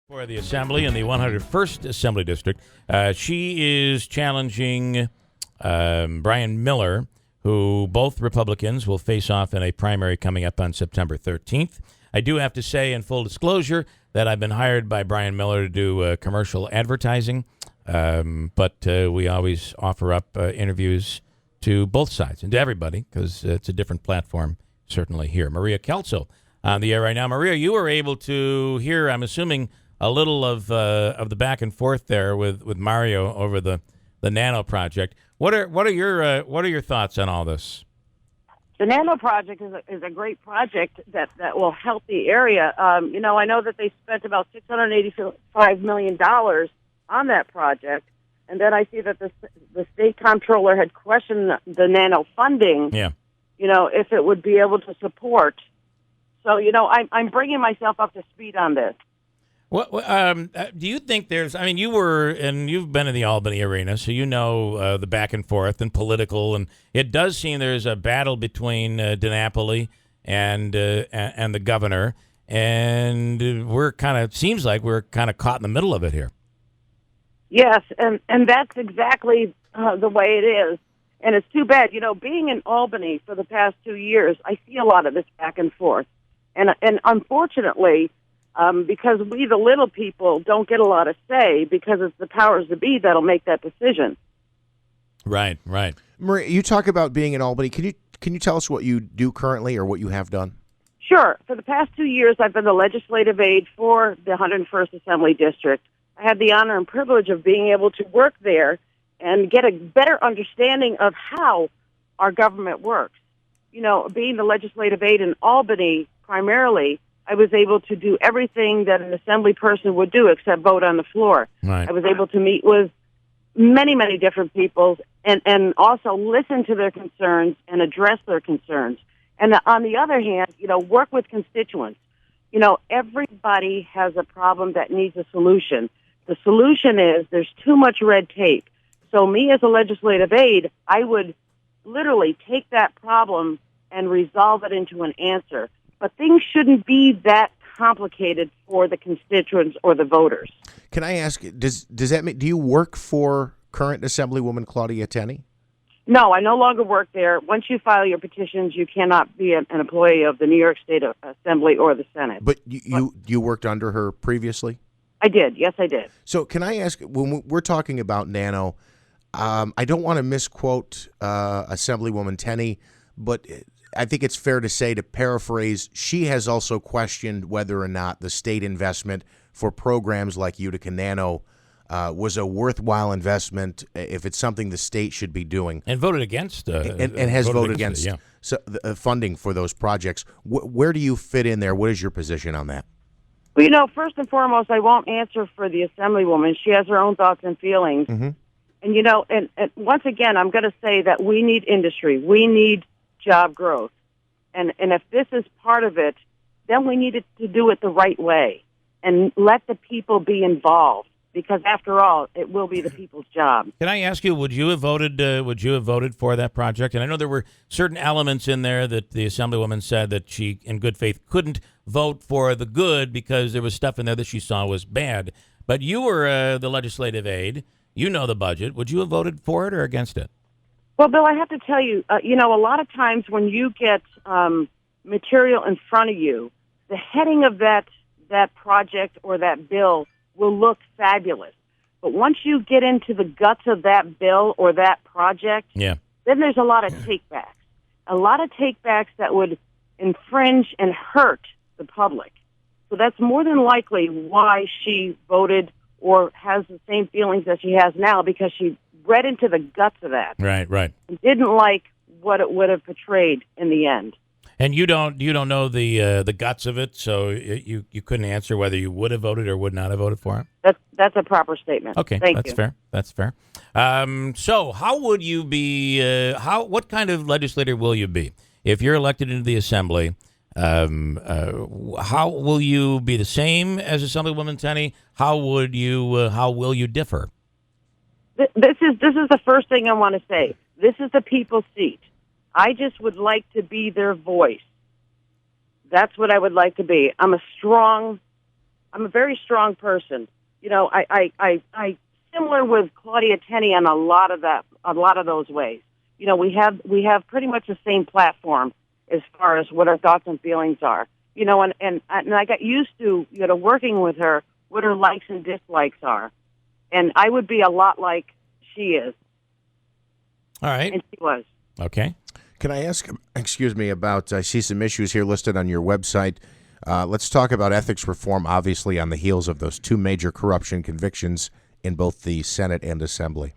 For the Assembly in the 101st Assembly District. She is challenging Brian Miller, who both Republicans will face off in a primary coming up on September 13th. I do have to say, in full disclosure, that I've been hired by Brian Miller to do commercial advertising, but we always offer up interviews to both sides and to everybody because it's a different platform, certainly here. Maria Kelso on the air right now. Maria, you were able to hear, I'm assuming, a little of the back and forth there with Mario over the Nano project. What are your thoughts on all this? The Nano project is a great project that will help the area. I know that they spent about $685 million on that project, and then I see that the state comptroller had questioned the Nano funding. Yeah. If it would be able to support. So I'm bringing myself up to speed on this. What do you think there's? I mean, you've been in the Albany arena, so you know the back and forth and political, and it does seem there's a battle between DiNapoli and the governor, and seems like we're kind of caught in the middle of it here. Yes, and that's exactly the way it is, and it's too bad. Being in Albany for the past 2 years, I see a lot of this back and forth, and unfortunately. Because we, the little people, don't get a lot of say because it's the powers that be that'll make that decision. Right. Maria, you talk about being in Albany. Can you tell us what you do currently or what you have done? Sure. For the past 2 years, I've been the legislative aide for the 101st Assembly District. I had the honor and privilege of being able to work there and get a better understanding of how our government works. Being the legislative aide in Albany primarily, I was able to do everything that an assembly person would do except vote on the floor. Right. I was able to meet with many, many different people and also listen to their concerns and address their concerns. And on the other hand, work with constituents. Everybody has a problem that needs a solution. The solution is there's too much red tape. So me as a legislative aide, I would literally take that problem and resolve it into an answer. But things shouldn't be that complicated for the constituents or the voters. Can I ask, does that mean, do you work for current Assemblywoman Claudia Tenney? No, I no longer work there. Once you file your petitions, you cannot be an employee of the New York State Assembly or the Senate. But you worked under her previously? I did. Yes, I did. So can I ask, when we're talking about Nano, I don't want to misquote Assemblywoman Tenney, but I think it's fair to say, to paraphrase, she has also questioned whether or not the state investment for programs like Utica Nano was a worthwhile investment, if it's something the state should be doing. And voted against. And has voted against it, yeah. So, funding for those projects. Where do you fit in there? What is your position on that? Well, first and foremost, I won't answer for the Assemblywoman. She has her own thoughts and feelings. Mm-hmm. And, and once again, I'm going to say that we need industry. We need job growth. And if this is part of it, then we need to do it the right way and let the people be involved, because after all, it will be the people's job. Can I ask you, would you have voted for that project? And I know there were certain elements in there that the Assemblywoman said that she, in good faith, couldn't vote for the good because there was stuff in there that she saw was bad. But you were the legislative aide. You know the budget. Would you have voted for it or against it? Well, Bill, I have to tell you, a lot of times when you get material in front of you, the heading of that project or that bill will look fabulous. But once you get into the guts of that bill or that project, then there's a lot of takebacks. A lot of takebacks that would infringe and hurt the public. So that's more than likely why she voted or has the same feelings that she has now, because she read into the guts of that. Right. And didn't like what it would have portrayed in the end. And you don't know the guts of it, so you couldn't answer whether you would have voted or would not have voted for it? That's a proper statement. Okay, Thank you. That's fair. So how would you be, what kind of legislator will you be? If you're elected into the Assembly, how will you be the same as Assemblywoman Tenney? How will you differ? This is the first thing I want to say. This is the people's seat. I just would like to be their voice. That's what I would like to be. I'm a strong I'm a very strong person. You know, I similar with Claudia Tenney on a lot of those ways. You know, we have pretty much the same platform as far as what our thoughts and feelings are. You know, and I got used to, you know, working with her, what her likes and dislikes are. And I would be a lot like she is. All right. And she was. Okay. Can I ask, excuse me, about, I see some issues here listed on your website. Let's talk about ethics reform, obviously, on the heels of those two major corruption convictions in both the Senate and Assembly.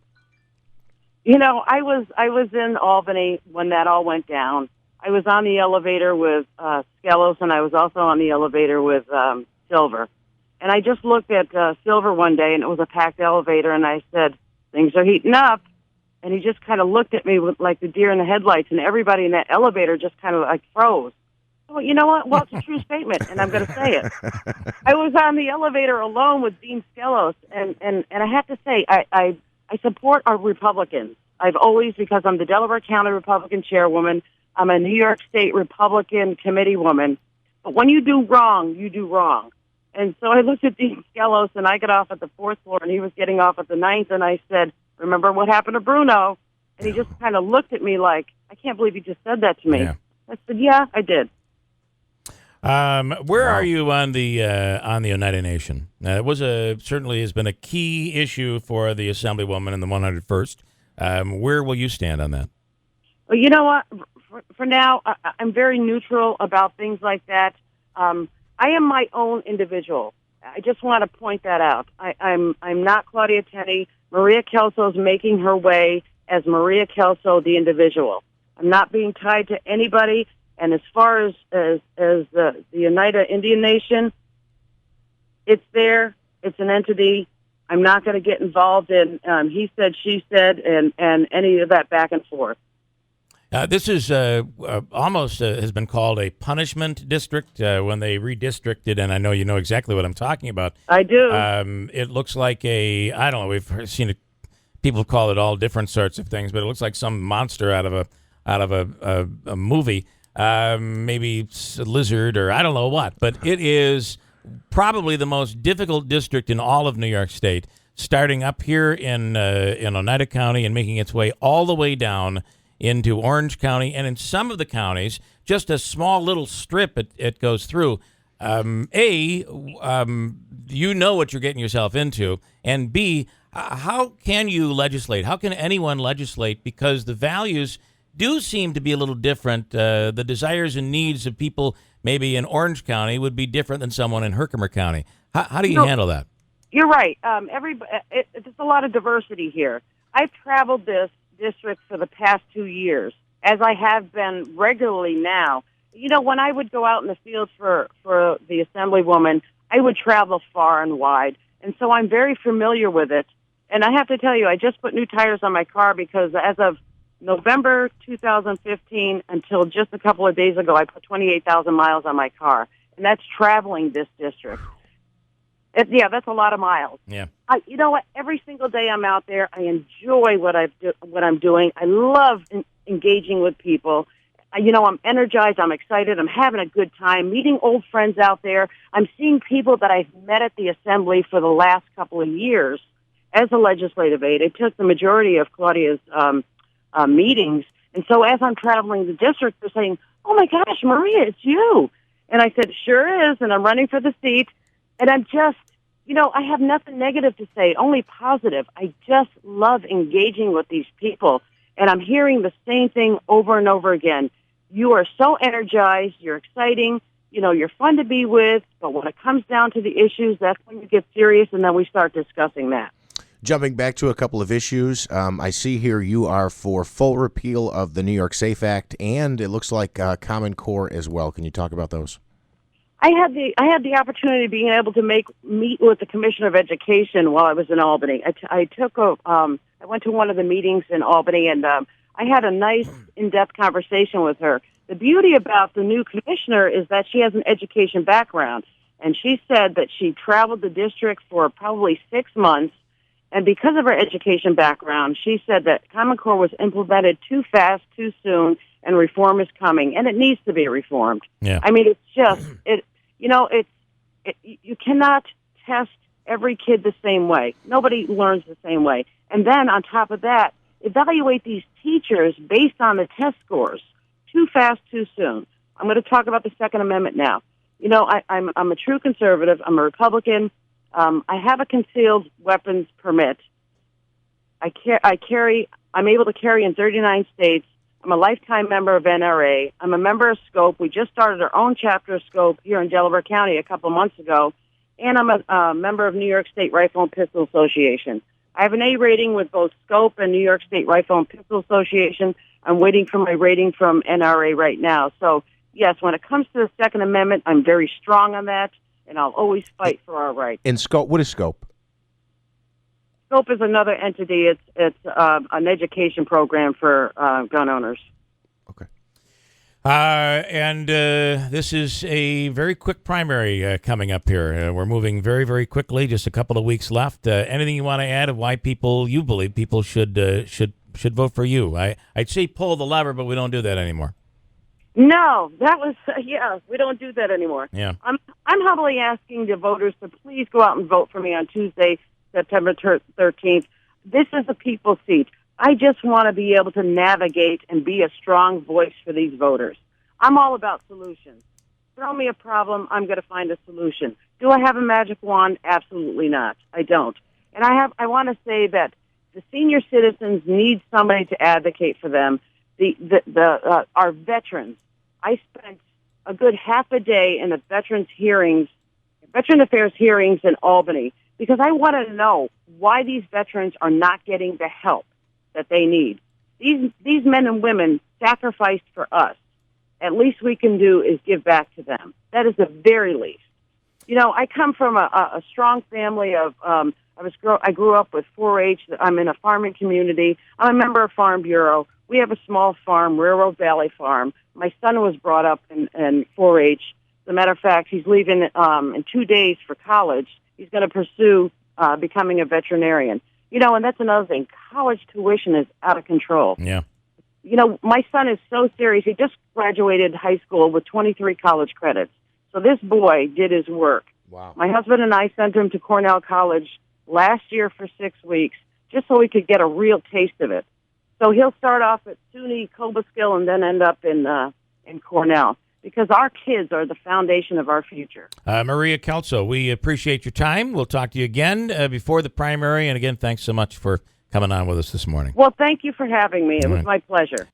You know, I was in Albany when that all went down. I was on the elevator with Skelos, and I was also on the elevator with Silver. And I just looked at Silver one day, and it was a packed elevator, and I said, things are heating up. And he just kind of looked at me with like the deer in the headlights, and everybody in that elevator just kind of like froze. Well, you know what? Well, it's a true statement, and I'm going to say it. I was on the elevator alone with Dean Skelos, and I have to say, I support our Republicans. I've always, because I'm the Delaware County Republican chairwoman, I'm a New York State Republican committee woman. But when you do wrong, you do wrong. And so I looked at Dean Skelos, and I got off at the 4th floor, and he was getting off at the 9th, and I said, remember what happened to Bruno? And he just kind of looked at me like, I can't believe you just said that to me. Yeah. I said, yeah, I did. Where are you on the Oneida Nation? It was certainly has been a key issue for the Assemblywoman in the 101st. Where will you stand on that? Well, you know what? For now, I'm very neutral about things like that. I am my own individual. I just want to point that out. I'm not Claudia Tenney. Maria Kelso is making her way as Maria Kelso, the individual. I'm not being tied to anybody. And as far as the Oneida Indian Nation, it's there. It's an entity. I'm not going to get involved in he said, she said, and any of that back and forth. This is almost has been called a punishment district when they redistricted, and I know you know exactly what I'm talking about. I do. It looks like I don't know, we've seen it, people call it all different sorts of things, but it looks like some monster out of a movie, maybe it's a lizard or I don't know what, but it is probably the most difficult district in all of New York State, starting up here in Oneida County and making its way all the way down into Orange County, and in some of the counties, just a small little strip it goes through. You know what you're getting yourself into, and B, how can you legislate? How can anyone legislate? Because the values do seem to be a little different. The desires and needs of people maybe in Orange County would be different than someone in Herkimer County. How do you handle that? You're right. There's a lot of diversity here. I've traveled this district for the past 2 years, as I have been regularly now. You know, when I would go out in the field for the Assemblywoman, I would travel far and wide, and so I'm very familiar with it. And I have to tell you, I just put new tires on my car because as of November 2015 until just a couple of days ago, I put 28,000 miles on my car, and that's traveling this district. That's a lot of miles. Yeah. You know what? Every single day I'm out there, I enjoy what I'm doing. I love engaging with people. I'm energized. I'm excited. I'm having a good time, meeting old friends out there. I'm seeing people that I've met at the Assembly for the last couple of years as a legislative aide. I took the majority of Claudia's meetings. And so as I'm traveling the district, they're saying, oh, my gosh, Maria, it's you. And I said, sure is, and I'm running for the seat. And I'm just, I have nothing negative to say, only positive. I just love engaging with these people. And I'm hearing the same thing over and over again. You are so energized. You're exciting. You're fun to be with. But when it comes down to the issues, that's when you get serious, and then we start discussing that. Jumping back to a couple of issues, I see here you are for full repeal of the New York SAFE Act, and it looks like Common Core as well. Can you talk about those? I had the opportunity of being able to meet with the Commissioner of Education while I was in Albany. I went to one of the meetings in Albany, and I had a nice in-depth conversation with her. The beauty about the new commissioner is that she has an education background, and she said that she traveled the district for probably 6 months, and because of her education background, she said that Common Core was implemented too fast, too soon, and reform is coming, and it needs to be reformed. Yeah. I mean, it's just you cannot test every kid the same way. Nobody learns the same way. And then on top of that, evaluate these teachers based on the test scores. Too fast, too soon. I'm going to talk about the Second Amendment now. You know, I'm a true conservative. I'm a Republican. I have a concealed weapons permit. I'm able to carry in 39 states. I'm a lifetime member of NRA. I'm a member of SCOPE. We just started our own chapter of SCOPE here in Delaware County a couple months ago. And I'm a member of New York State Rifle and Pistol Association. I have an A rating with both SCOPE and New York State Rifle and Pistol Association. I'm waiting for my rating from NRA right now. So, yes, when it comes to the Second Amendment, I'm very strong on that, and I'll always fight for our rights. In SCOPE, what is SCOPE? SCOPE is another entity. It's an education program for gun owners. Okay. And this is a very quick primary coming up here. We're moving very, very quickly. Just a couple of weeks left. Anything you want to add of why you believe people should vote for you? I'd say pull the lever, but we don't do that anymore. No, that was we don't do that anymore. Yeah. I'm humbly asking the voters to please go out and vote for me on Tuesday, September 13th. This is a people's seat. I just want to be able to navigate and be a strong voice for these voters. I'm all about solutions. Throw me a problem, I'm going to find a solution. Do I have a magic wand? Absolutely not. I don't. And I want to say that the senior citizens need somebody to advocate for them. Our veterans. I spent a good half a day in the Veteran Affairs hearings in Albany because I want to know why these veterans are not getting the help that they need. These men and women sacrificed for us. At least we can do is give back to them. That is the very least. You know, I come from a strong family of. I grew up with 4-H. I'm in a farming community. I'm a member of Farm Bureau. We have a small farm, Railroad Valley Farm. My son was brought up in 4-H. As a matter of fact, he's leaving in 2 days for college. He's going to pursue becoming a veterinarian. You know, and that's another thing. College tuition is out of control. Yeah. You know, my son is so serious. He just graduated high school with 23 college credits. So this boy did his work. Wow. My husband and I sent him to Cornell College last year for 6 weeks just so he could get a real taste of it. So he'll start off at SUNY Cobleskill and then end up in Cornell because our kids are the foundation of our future. Maria Kelso, we appreciate your time. We'll talk to you again before the primary. And again, thanks so much for coming on with us this morning. Well, thank you for having me. It was my pleasure.